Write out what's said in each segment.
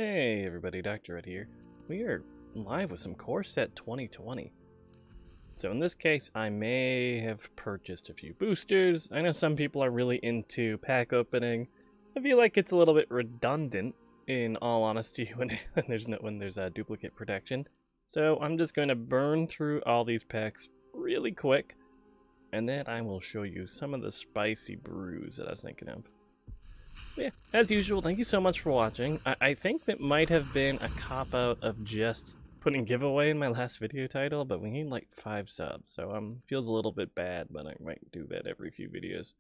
Hey everybody, Dr. Ed here. We are live with some Core Set 2020. So in this case, I may have purchased a few boosters. I know some people are really into pack opening. I feel like it's a little bit redundant, in all honesty, when there's a duplicate protection. So I'm just going to burn through all these packs really quick, and then I will show you some of the spicy brews that I was thinking of. Yeah, as usual, thank you so much for watching. I think that might have been a cop-out of just putting giveaway in my last video title, but we need like 5 subs, so feels a little bit bad, but I might do that every few videos.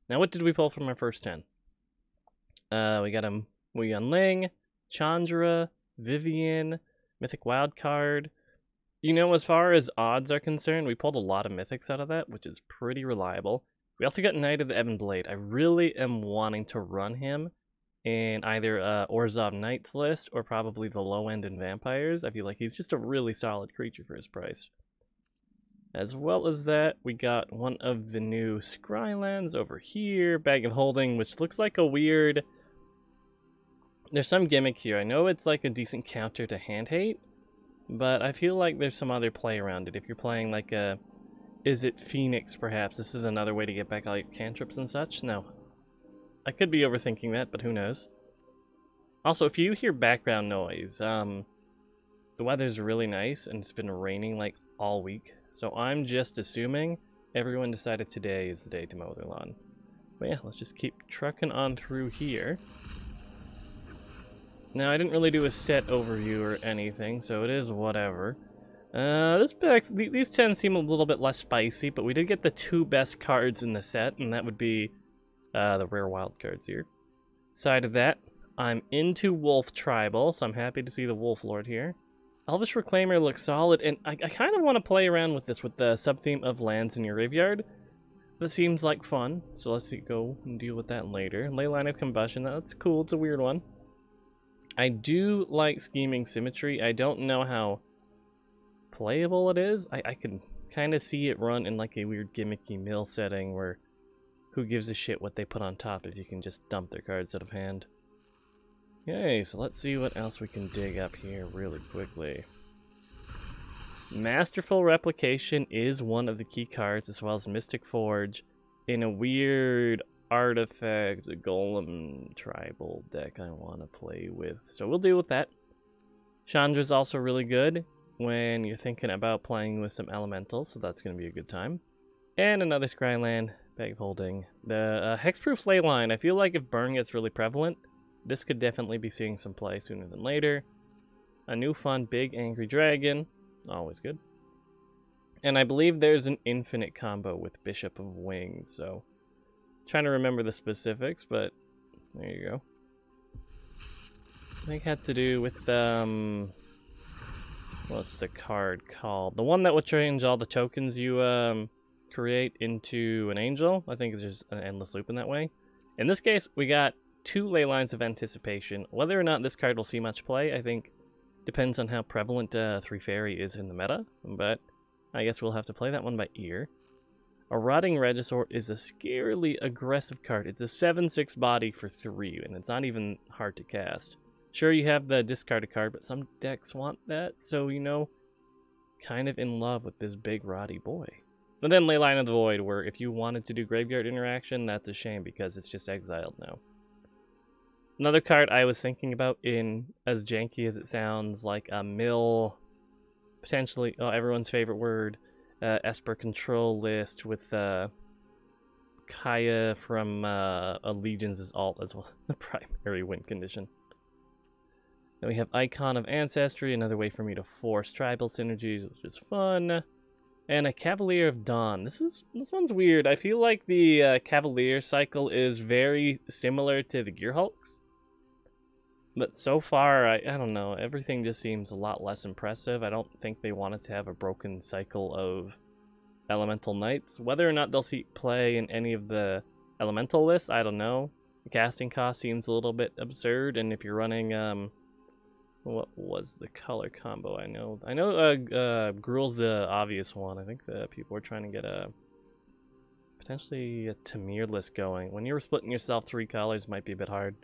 Now, what did we pull from our first 10? We got Ling, Chandra, Vivian, Mythic Wildcard. You know, as far as odds are concerned, we pulled a lot of Mythics out of that, which is pretty reliable. We also got Knight of the Ebon Blade. I really am wanting to run him in either Orzhov Knight's list or probably the low end in Vampires. I feel like he's just a really solid creature for his price. As well as that, we got one of the new Scrylands over here, Bag of Holding, which looks like a weird... There's some gimmick here. I know it's like a decent counter to Hand Hate, but I feel like there's some other play around it. If you're playing like a... Is it Phoenix, perhaps? This is another way to get back all your cantrips and such? No. I could be overthinking that, but who knows. Also, if you hear background noise, the weather's really nice, and it's been raining, like, all week. So I'm just assuming everyone decided today is the day to mow their lawn. But yeah, let's just keep trucking on through here. Now, I didn't really do a set overview or anything, so it is whatever. These 10 seem a little bit less spicy, but we did get the 2 best cards in the set, and that would be the rare wild cards here. Side of that, I'm into Wolf Tribal, so I'm happy to see the Wolf Lord here. Elvish Reclaimer looks solid, and I kind of want to play around with this with the sub-theme of lands in your graveyard. That seems like fun, so let's go and deal with that later. Leyline of Combustion, that's cool, it's a weird one. I do like Scheming Symmetry. I don't know how playable it is. I can kind of see it run in like a weird gimmicky mill setting where who gives a shit what they put on top if you can just dump their cards out of hand. Okay, so let's see what else we can dig up here really quickly. Masterful Replication is one of the key cards, as well as Mystic Forge in a weird artifact, a golem tribal deck I want to play with. So we'll deal with that. Chandra's also really good when you're thinking about playing with some elementals, so that's going to be a good time. And another Scryland, Bag of Holding. The Hexproof Leyline, I feel like if burn gets really prevalent, this could definitely be seeing some play sooner than later. A new fun Big Angry Dragon, always good. And I believe there's an infinite combo with Bishop of Wings, so trying to remember the specifics, but there you go. I think it had to do with what's the card called? The one that will change all the tokens you create into an angel. I think it's just an endless loop in that way. In this case, we got 2 Leylines of Anticipation. Whether or not this card will see much play, I think, depends on how prevalent 3 Fairy is in the meta. But I guess we'll have to play that one by ear. A Rotting Regisort is a scarily aggressive card. It's a 7/6 body for 3, and it's not even hard to cast. Sure, you have the discarded card, but some decks want that, so, you know, kind of in love with this big Roddy boy. And then Leyline of the Void, where if you wanted to do graveyard interaction, that's a shame because it's just exiled now. Another card I was thinking about, in as janky as it sounds, like a mill, potentially, everyone's favorite word, Esper control list with Kaya from Allegiance as alt as well, the primary win condition. Then we have Icon of Ancestry, another way for me to force tribal synergies, which is fun. And a Cavalier of Dawn. This one's weird. I feel like the Cavalier cycle is very similar to the Gearhulks. But so far, I don't know, everything just seems a lot less impressive. I don't think they wanted to have a broken cycle of Elemental Knights. Whether or not they'll see play in any of the Elemental lists, I don't know. The casting cost seems a little bit absurd, and if you're running, what was the color combo? I know Gruul's the obvious one. I think that people are trying to get potentially a Tamir list going. When you're splitting yourself 3 colors, might be a bit hard.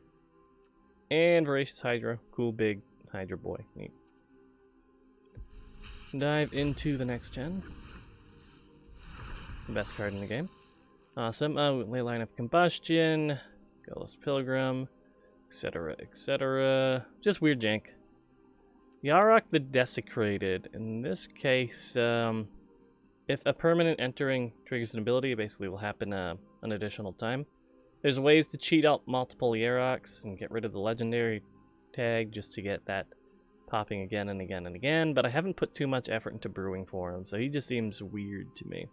And Voracious Hydra. Cool big Hydra boy. Neat. Dive into the next gen. Best card in the game. Awesome. Ley Line of Combustion. Ghost Pilgrim. Etc. Etc. Just weird jank. Yarok the Desecrated. In this case, if a permanent entering triggers an ability, it basically will happen an additional time. There's ways to cheat out multiple Yaroks and get rid of the legendary tag just to get that popping again and again and again, but I haven't put too much effort into brewing for him, so he just seems weird to me.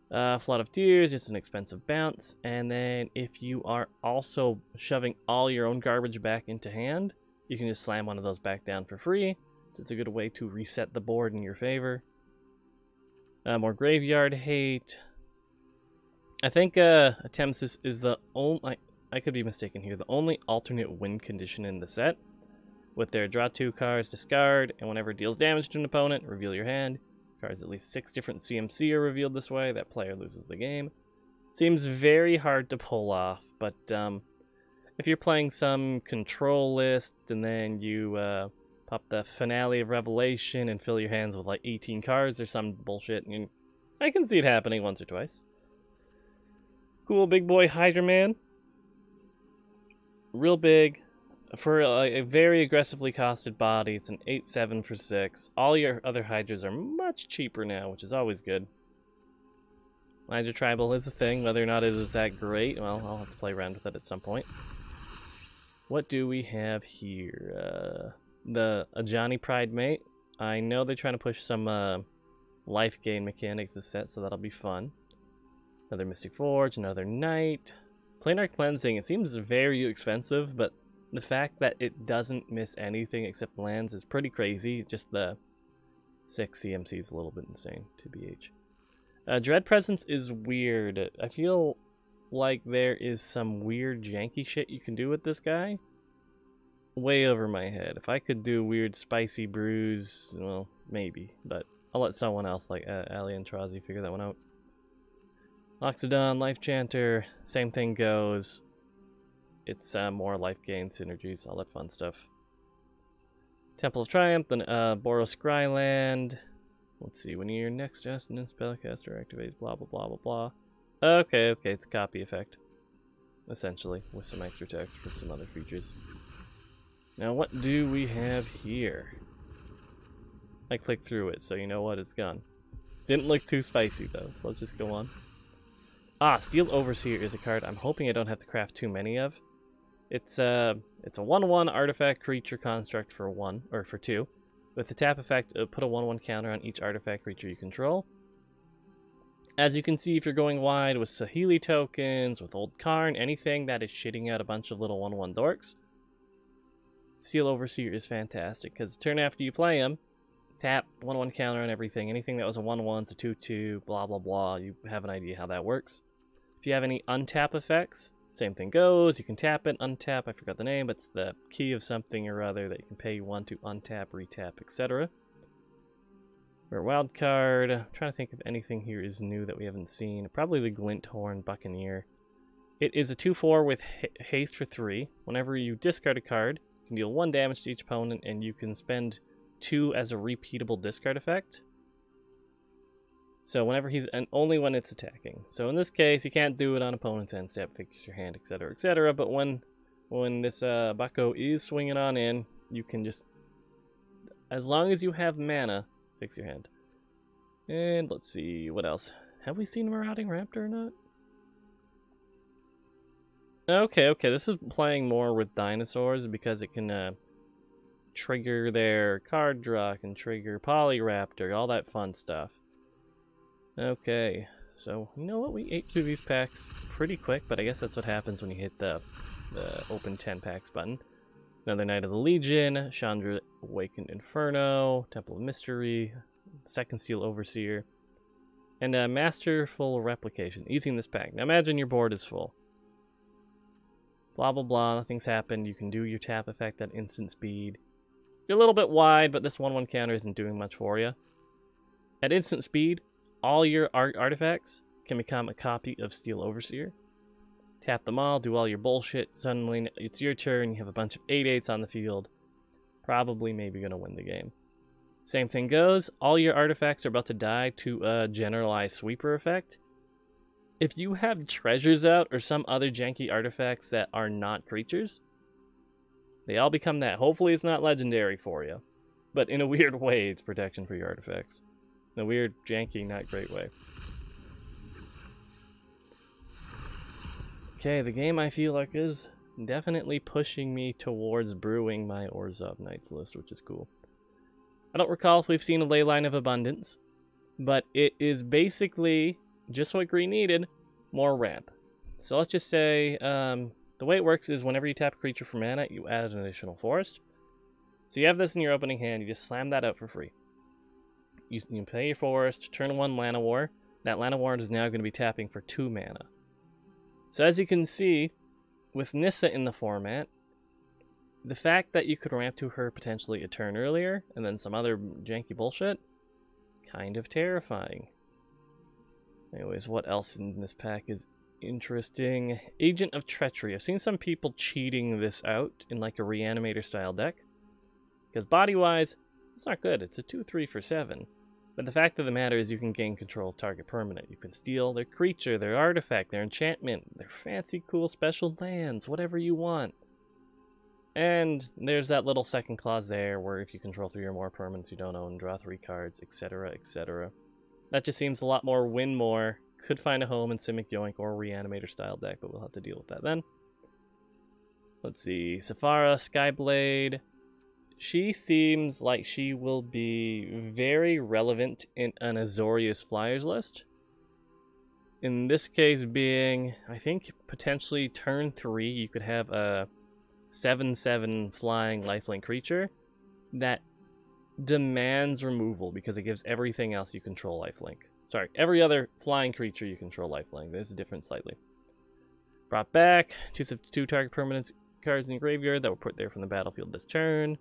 Flood of Tears, just an expensive bounce, and then if you are also shoving all your own garbage back into hand, you can just slam one of those back down for free, so it's a good way to reset the board in your favor. More Graveyard Hate. I think Atemsis is the only, I could be mistaken here, the only alternate win condition in the set. With their draw 2 cards, discard, and whenever it deals damage to an opponent, reveal your hand. Cards at least 6 different CMC are revealed this way. That player loses the game. Seems very hard to pull off, but if you're playing some control list and then you pop the Finale of Revelation and fill your hands with like 18 cards or some bullshit, and I can see it happening once or twice. Cool big boy Hydra Man. Real big. For a very aggressively costed body, it's an 8/7 for 6. All your other Hydras are much cheaper now, which is always good. Hydra Tribal is a thing. Whether or not it is that great, well, I'll have to play around with it at some point. What do we have here? The Ajani Pride Mate. I know they're trying to push some life gain mechanics this set, so that'll be fun. Another Mystic Forge, another Knight. Planar Cleansing, it seems very expensive, but the fact that it doesn't miss anything except lands is pretty crazy. Just the 6 CMC is a little bit insane, TBH. Dread Presence is weird. I feel like there is some weird janky shit you can do with this guy. Way over my head. If I could do weird spicy brews, well, maybe. But I'll let someone else like Ali and Trazi figure that one out. Loxodon, Life Chanter, same thing goes. It's more life gain synergies, all that fun stuff. Temple of Triumph, then Boros Scryland. Let's see, when your next Justin spellcaster activates, blah blah blah blah blah. Okay, it's a copy effect. Essentially, with some extra text for some other features. Now what do we have here? I clicked through it, so you know what, it's gone. Didn't look too spicy though, so let's just go on. Steel Overseer is a card I'm hoping I don't have to craft too many of. It's a 1/1 artifact creature construct for 1, or for 2. With the tap effect, put a 1/1 counter on each artifact creature you control. As you can see, if you're going wide with Sahili tokens, with Old Karn, anything that is shitting out a bunch of little 1/1 dorks, Steel Overseer is fantastic, because turn after you play him, tap 1/1 counter on everything. Anything that was a 1/1, a 2/2, blah blah blah, you have an idea how that works. If you have any untap effects, same thing goes. You can tap it, untap, I forgot the name, but it's the key of something or other that you can pay 1 to untap, retap, etc. Rare wild card. I'm trying to think if anything here is new that we haven't seen. Probably the Glint Horn Buccaneer. It is a 2/4 with haste for 3. Whenever you discard a card, you can deal 1 damage to each opponent, and you can spend 2 as a repeatable discard effect. So whenever and only when it's attacking. So in this case, you can't do it on opponent's end step, fix your hand, etc., etc. But when this bucko is swinging on in, you can just, as long as you have mana, fix your hand. And let's see, what else? Have we seen Marauding Raptor or not? Okay, this is playing more with dinosaurs because it can trigger their card draw, can trigger Polyraptor, all that fun stuff. Okay, so you know what? We ate through these packs pretty quick, but I guess that's what happens when you hit the open 10 packs button. Another Knight of the Legion, Chandra Awakened Inferno, Temple of Mystery, Second Steel Overseer, and Masterful Replication. Easy in this pack. Now imagine your board is full. Blah blah blah, nothing's happened. You can do your tap effect at instant speed. You're a little bit wide, but this 1/1 counter isn't doing much for you. At instant speed, all your artifacts can become a copy of Steel Overseer. tap them all, do all your bullshit. Suddenly it's your turn. You have a bunch of 8/8s on the field. Probably maybe going to win the game. Same thing goes. All your artifacts are about to die to a generalized sweeper effect. If you have treasures out or some other janky artifacts that are not creatures, they all become that. Hopefully it's not legendary for you. But in a weird way, it's protection for your artifacts. In a weird, janky, not great way. Okay, the game I feel like is definitely pushing me towards brewing my Orzhov Knights list, which is cool. I don't recall if we've seen a Leyline of Abundance, but it is basically just what green needed, more ramp. So let's just say, the way it works is whenever you tap a creature for mana, you add an additional forest. So you have this in your opening hand, you just slam that out for free. You play your forest, turn 1 Llanowar. That Llanowar is now going to be tapping for 2 mana. So as you can see, with Nissa in the format, the fact that you could ramp to her potentially a turn earlier, and then some other janky bullshit, kind of terrifying. Anyways, what else in this pack is interesting? Agent of Treachery. I've seen some people cheating this out in like a Reanimator style deck. Because body-wise, it's not good. It's a 2/3 for 7. But the fact of the matter is you can gain control of target permanent. You can steal their creature, their artifact, their enchantment, their fancy cool special lands, whatever you want. And there's that little second clause there where if you control 3 or more permanents you don't own, draw 3 cards, etc, etc. That just seems a lot more win more. Could find a home in Simic Yoink or Reanimator style deck, but we'll have to deal with that then. Let's see, Saphara, Skyblade. She seems like she will be very relevant in an Azorius Flyers list. In this case being, I think, potentially turn 3, you could have a 7/7 flying lifelink creature that demands removal because it gives everything else you control lifelink. Sorry, every other flying creature you control lifelink. There's a difference slightly. Brought back, choose up to 2 target permanent cards in your graveyard that were put there from the battlefield this turn.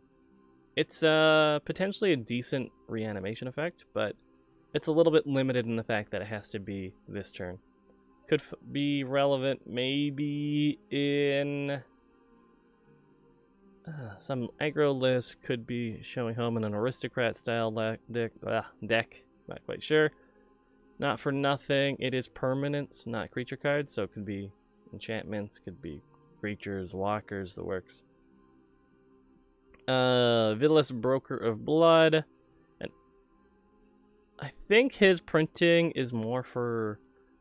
It's potentially a decent reanimation effect, but it's a little bit limited in the fact that it has to be this turn. Could be relevant maybe in some aggro list, could be showing home in an aristocrat style deck. Not quite sure. Not for nothing, it is permanents, not creature cards, so it could be enchantments, could be creatures, walkers, the works. Vidalist Broker of Blood. And I think his printing is more for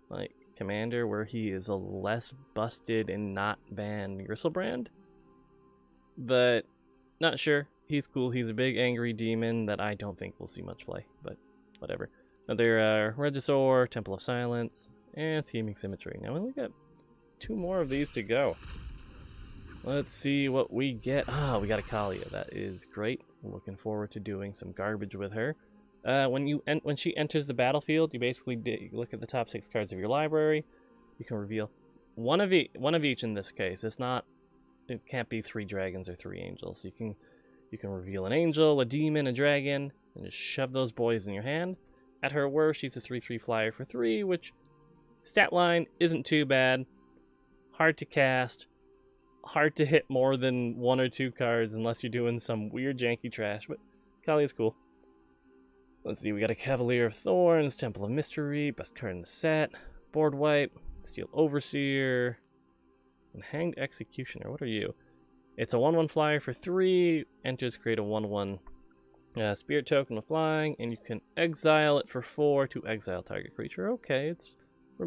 like Commander, where he is a less busted and not banned Griselbrand. But not sure. He's cool. He's a big angry demon that I don't think we'll see much play, but whatever. Another Regisaur, Temple of Silence, and Scheming Symmetry. Now we only got 2 more of these to go. Let's see what we get. We got a Kalia. That is great. I'm looking forward to doing some garbage with her. When she enters the battlefield, you basically look at the top 6 cards of your library. You can reveal one of each in this case. It can't be 3 dragons or 3 angels. You can reveal an angel, a demon, a dragon, and just shove those boys in your hand. At her worst, she's a 3/3 flyer for 3, which stat line isn't too bad. Hard to cast. Hard to hit more than 1 or 2 cards unless you're doing some weird janky trash, but Kalia's cool. Let's see, we got a Cavalier of Thorns, Temple of Mystery, best card in the set, board wipe, Steel Overseer, and Hanged Executioner. What are you? It's a 1/1 flyer for 3, enters create a 1/1 spirit token with flying, and you can exile it for 4 to exile target creature. Okay,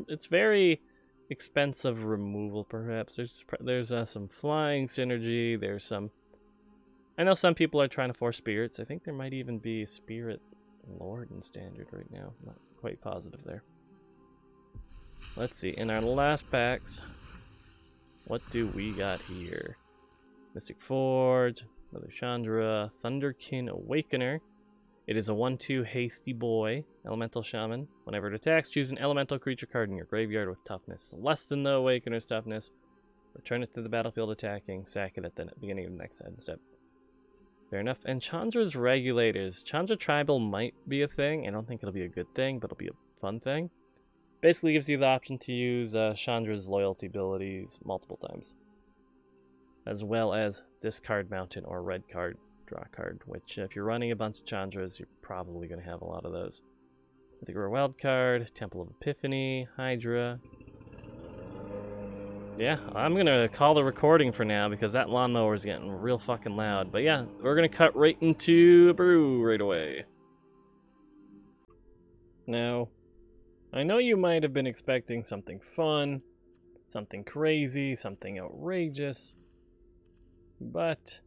it's very expensive removal, perhaps. There's some flying synergy. There's some. I know some people are trying to force spirits. I think there might even be Spirit Lord in Standard right now. Not quite positive there. Let's see. In our last packs, what do we got here? Mystic Forge, another Chandra, Thunderkin Awakener. It is a 1/2 hasty boy, elemental shaman. Whenever it attacks, choose an elemental creature card in your graveyard with toughness less than the Awakener's toughness. Return it to the battlefield attacking, sack it at the beginning of the next end step. Fair enough. And Chandra's Regulators. Chandra Tribal might be a thing. I don't think it'll be a good thing, but it'll be a fun thing. Basically gives you the option to use Chandra's loyalty abilities multiple times. As well as discard mountain or red card, draw card, which if you're running a bunch of Chandras, you're probably going to have a lot of those. I think we're a wild card, Temple of Epiphany, Hydra. Yeah, I'm going to call the recording for now because that lawnmower is getting real fucking loud. But yeah, we're going to cut right into brew right away. Now, I know you might have been expecting something fun, something crazy, something outrageous, but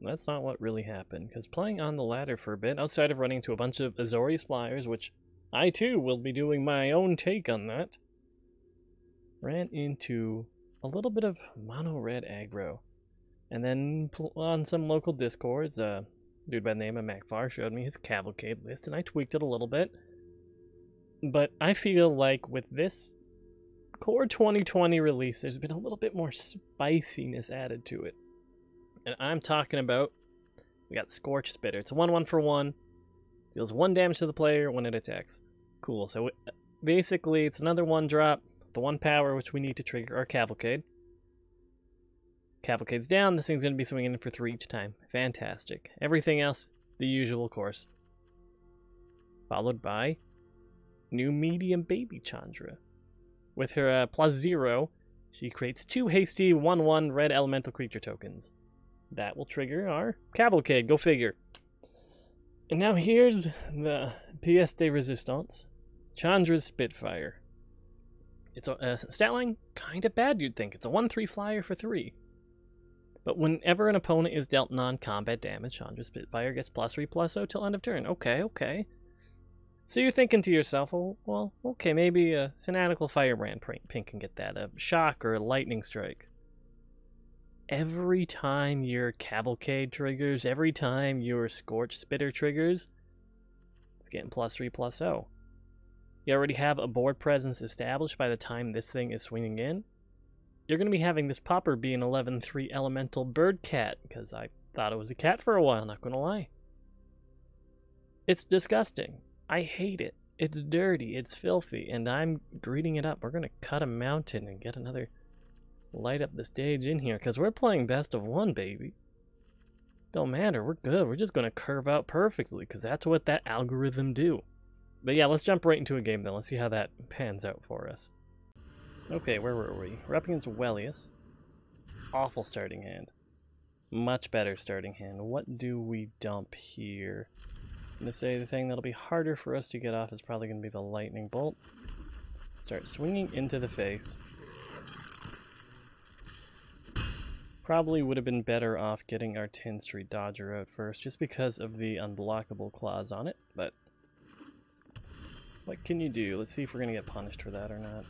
that's not what really happened, because playing on the ladder for a bit, outside of running to a bunch of Azorius flyers, which I too will be doing my own take on that, ran into a little bit of mono red aggro. And then on some local discords, a dude by the name of MacFar showed me his Cavalcade list, and I tweaked it a little bit. But I feel like with this Core 2020 release, there's been a little bit more spiciness added to it. And I'm talking about, we got Scorch Spitter. It's a 1/1 for 1. Deals 1 damage to the player when it attacks. Cool, so basically it's another 1-drop, the 1 power which we need to trigger our Cavalcade. Cavalcade's down, this thing's going to be swinging in for 3 each time. Fantastic. Everything else, the usual course. Followed by new medium baby Chandra. With her +0, she creates 2 hasty 1/1 red elemental creature tokens. That will trigger our Cavalcade, go figure. And now here's the pièce de résistance, Chandra's Spitfire. It's a stat line kind of bad, you'd think. It's a 1/3 flyer for 3. But whenever an opponent is dealt non-combat damage, Chandra's Spitfire gets +3/+0 till end of turn. Okay. So you're thinking to yourself, oh, well, okay, maybe a Fanatical Firebrand pink can get that, a Shock or a Lightning Strike. Every time your Cavalcade triggers, every time your Scorch Spitter triggers, it's getting +3/+0. You already have a board presence established by the time this thing is swinging in. You're going to be having this popper be an 11/3 elemental bird cat, because I thought it was a cat for a while, not going to lie. It's disgusting. I hate it. It's dirty, it's filthy, and I'm greeting it up. We're going to cut a mountain and get another light up the stage in here, because we're playing best of 1, baby. Don't matter, we're good. We're just going to curve out perfectly, because that's what that algorithm do. But yeah, let's jump right into a game then. Let's see how that pans out for us. Okay, where were we? We're up against Wellius. Awful starting hand. Much better starting hand. What do we dump here? I'm going to say the thing that'll be harder for us to get off is probably going to be the lightning bolt. Start swinging into the face. Probably would have been better off getting our 10th Street Dodger out first, just because of the unblockable clause on it, but what can you do? Let's see if we're going to get punished for that or not.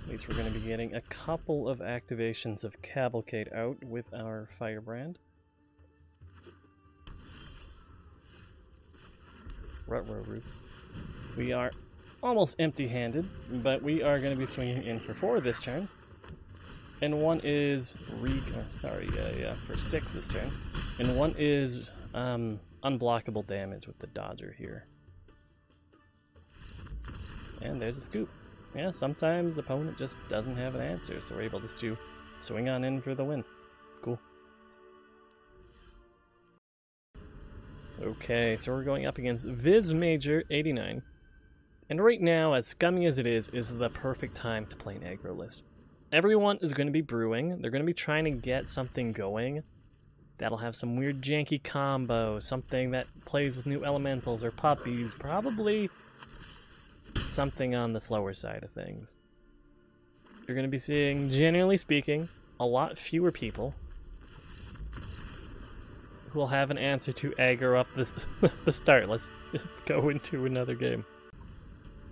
At least we're going to be getting a couple of activations of Cavalcade out with our Firebrand. Ruh-roh roots. We are almost empty-handed, but we are going to be swinging in for 4 this turn. And 1 is for 6 this turn. And 1 is unblockable damage with the Dodger here. And there's a scoop. Yeah, sometimes the opponent just doesn't have an answer, so we're able just to swing on in for the win. Cool. Okay, so we're going up against Viz Major 89. And right now, as scummy as it is the perfect time to play an aggro list. Everyone is going to be brewing. They're going to be trying to get something going that'll have some weird janky combo, something that plays with new elementals or puppies, probably something on the slower side of things. You're going to be seeing, generally speaking, a lot fewer people who will have an answer to aggro up the start. Let's just go into another game.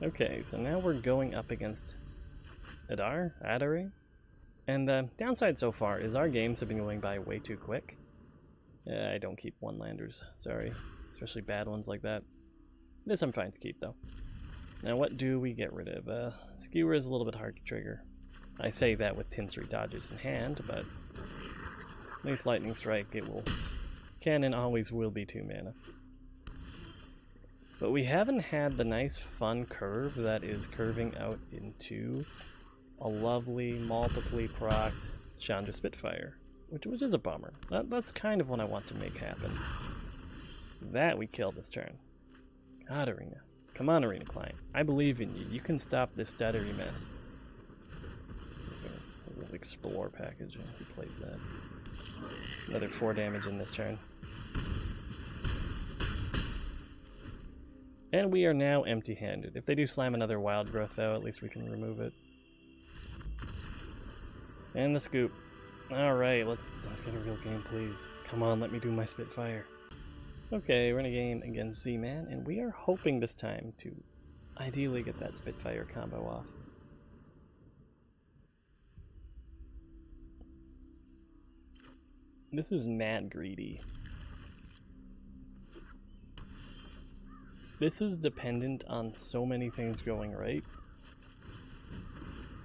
Okay, so now we're going up against Adare. And the downside so far is our games have been going by way too quick. I don't keep one-landers, sorry. Especially bad ones like that. This I'm fine to keep, though. Now what do we get rid of? Skewer is a little bit hard to trigger. I say that with 10 Street Dodgers in hand, but at least Lightning Strike, can and always will be 2 mana. But we haven't had the nice fun curve that is curving out into a lovely multiply procced Chandra Spitfire, which is a bummer. That's kind of what I want to make happen. That we kill this turn. God, Arena. Come on, Arena Client. I believe in you. You can stop this stuttery mess. A little explore package. Who plays that? Another 4 damage in this turn. And we are now empty-handed. If they do slam another wild growth, though, at least we can remove it. And the scoop. Alright, let's get a real game, please. Come on, let me do my Spitfire. Okay, we're in a game against Z-Man, and we are hoping this time to ideally get that Spitfire combo off. This is mad greedy. This is dependent on so many things going right.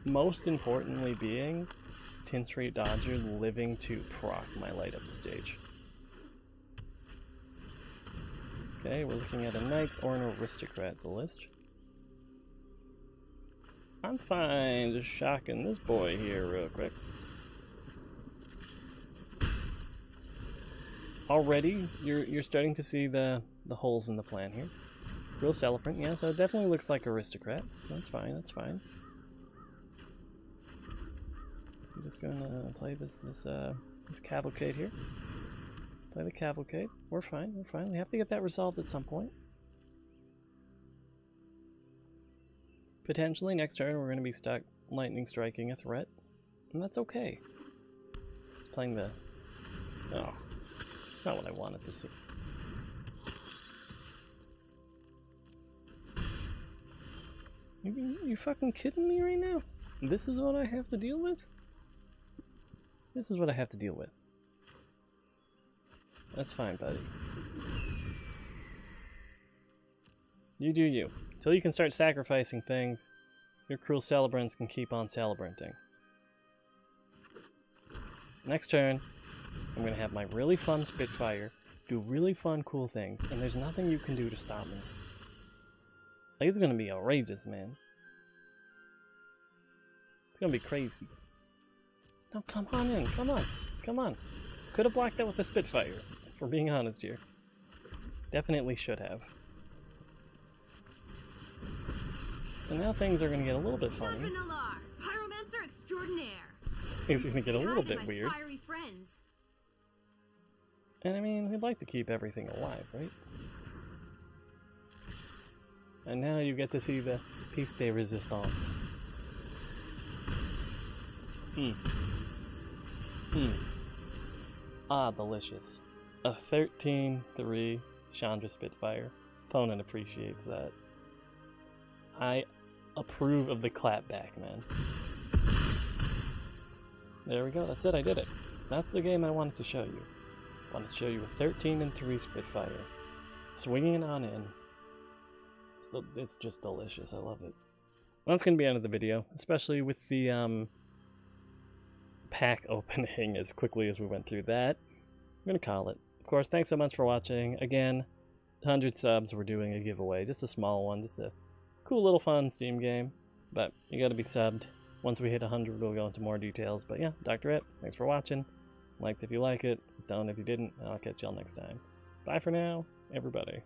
Most importantly being Tints Rate Dodger living to proc my light up the stage. Okay, we're looking at a Knights or an Aristocrats list. I'm fine just shocking this boy here real quick. Already, you're starting to see the holes in the plan here. Real Celebrant, yeah, so it definitely looks like Aristocrats. That's fine, that's fine. I'm just gonna play this Cavalcade here. Play the Cavalcade. We're fine, we're fine. We have to get that resolved at some point. Potentially next turn we're gonna be stuck lightning striking a threat. And that's okay. Just playing the... Oh. It's not what I wanted to see. You fucking kidding me right now? This is what I have to deal with? This is what I have to deal with. That's fine, buddy. You do you. Till you can start sacrificing things, your cruel celebrants can keep on celebranting. Next turn, I'm gonna have my really fun Spitfire, do really fun, cool things, and there's nothing you can do to stop me. Like, it's gonna be outrageous, man. It's gonna be crazy. No, come on in, come on, come on. Could have blocked that with a Spitfire, if we're being honest here. Definitely should have. So now things are gonna get a little bit funny. Pyromancer extraordinaire. Things are gonna get a little bit weird. Friends. And I mean, we'd like to keep everything alive, right? And now you get to see the piece de resistance. Ah, delicious. A 13-3 Chandra Spitfire. Opponent appreciates that. I approve of the clapback, man. There we go, that's it, I did it. That's the game I wanted to show you. I wanted to show you a 13-3 Spitfire. Swinging it on in. It's just delicious, I love it. Well, that's going to be the end of the video, especially with the pack opening as quickly as we went through that. I'm going to call it. Of course, thanks so much for watching. Again, 100 subs, we're doing a giveaway. Just a small one, just a cool little fun Steam game. But you got to be subbed. Once we hit 100, we'll go into more details. But yeah, Dr. It, thanks for watching. Liked if you like it, don't if you didn't, and I'll catch y'all next time. Bye for now, everybody.